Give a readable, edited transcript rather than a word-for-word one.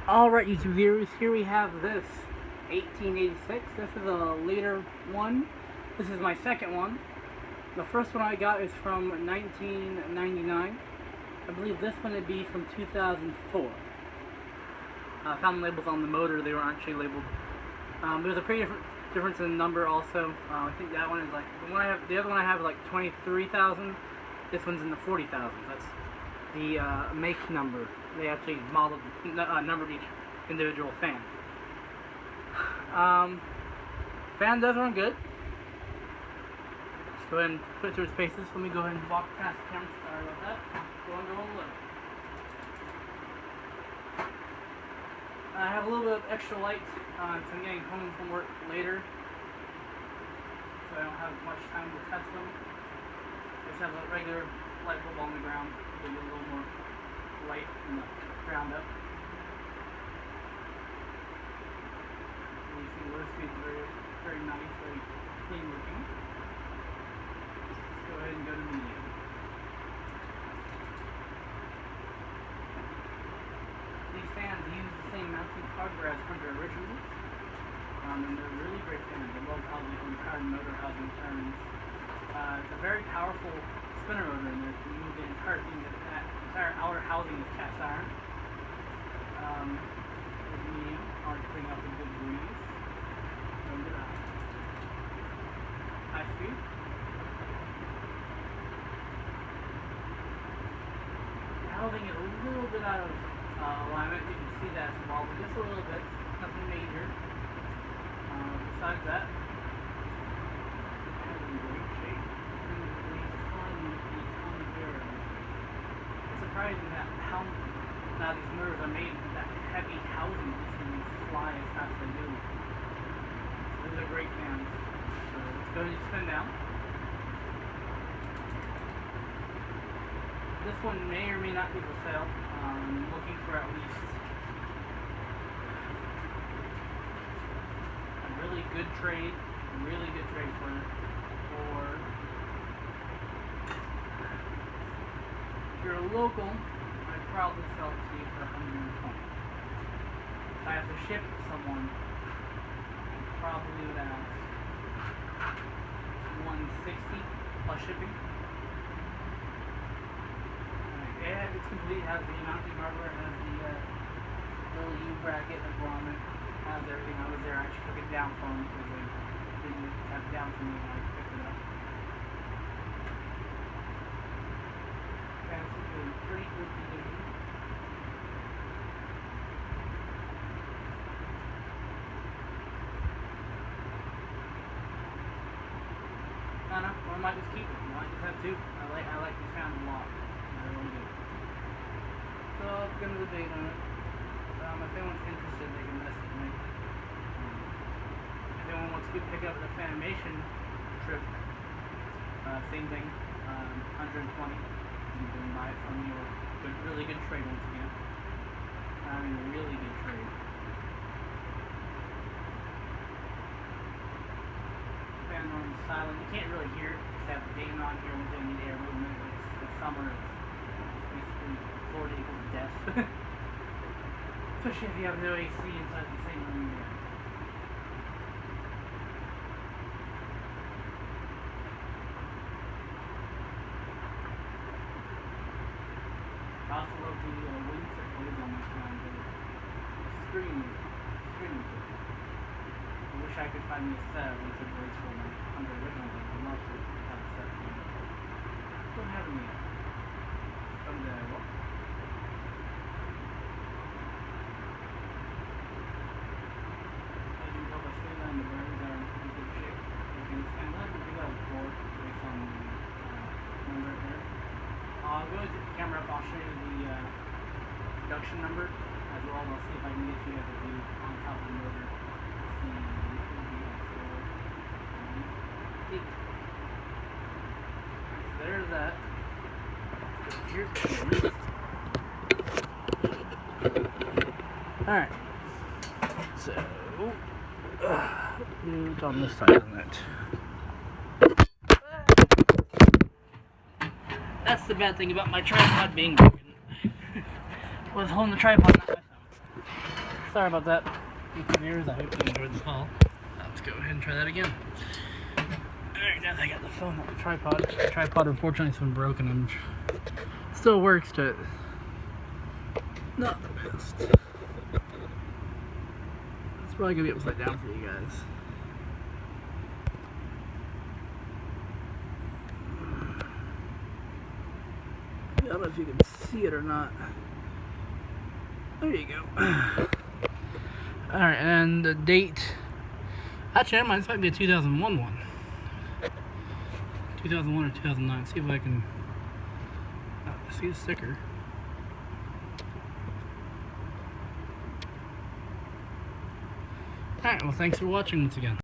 Alright, YouTube viewers, here we have this 1886. This is a later one. This is my second one. The first one I got is from 1999. I believe this one would be from 2004. I found labels on the motor, they were actually labeled. There's a pretty difference in number also. I think that one is like, the other one I have is like 23,000. This one's in the 40,000. That's the make number. They actually modeled, numbered each individual fan. Fan does run good. Let's go ahead and put it through its paces. Let me go ahead and walk past the camera. Sorry about that. Go on, look. I have a little bit of extra light since I'm getting home from work later, so I don't have much time to test them. Just have a regular light bulb on the ground to give you a little more light from the ground up. You see the low speed is very nice, very clean looking. Let's go ahead and go to medium. These fans use the same mounting hardware as Hunter originals, and they're really great fans. I love how the entire motor housing turns. It's a very powerful spinner motor in there. You can move the entire thing. That entire outer housing is cast iron. There's medium, hard to bring up a good breeze. Go to high speed. The housing is a little bit out of alignment. You can see that small, but just a little bit. Nothing major. Besides that, it's in great shape. It's surprising that how now these motors are made with that heavy housing to fly as fast as they do. So these are great fans. So let's go ahead and spin down. This one may or may not be for sale. I'm looking for at least a really good trade for it. Or if you're a local, I'd probably sell it to you for $120. If I have to ship it to someone, I probably would ask $160 plus shipping. Yeah, it's complete. It has the mounting hardware, has the little U bracket that go on it, has everything. I was there, I actually took it down for them because they didn't have it down for me when I picked it up. Yeah, it's in pretty good condition. I don't know, or I might just keep it. I might just have two. I like these fans a lot. I really do. So I'll give them the date on it. If anyone's interested, they can message me. If anyone wants to pick up the Fanimation trip, same thing, 120. You can buy it from me, or really good trade once again. I mean, really good trade. Fan runs silent. You can't really hear it. Just have the game on here when you need air movement. It's summer. Basically, Florida equals death. Especially if you have no AC inside the same room you're in. I also love the wings that plays on this one. Extremely good. I wish I could find me a set of wings blades for my Hunter original, but I'd love to have a set for me. Don't have them yet. Someday I will. As you can tell by sitting on the bearings are in pretty good shape. You can stand up and pick out a board based on the number here. I'll go to the camera up, I'll show you the production number as well. I'll see if I can get you guys a view on top of the motor. See the actual 8. So there's that. Here's the alright, so it's on this side, isn't it? That's the bad thing about my tripod being broken. I was holding the tripod, not my phone. sorry about that. Viewers, I hope you enjoyed the haul. Let's go ahead and try that again. Alright, now that I got the phone on the tripod. The tripod unfortunately has been broken and still works, but not the best. It's probably gonna be upside down for you guys. I don't know if you can see it or not. There you go. Alright, and the date. Actually, never mind, this might be a 2001 one. 2001 or 2009. See if I can see the sticker. Alright, well, thanks for watching once again.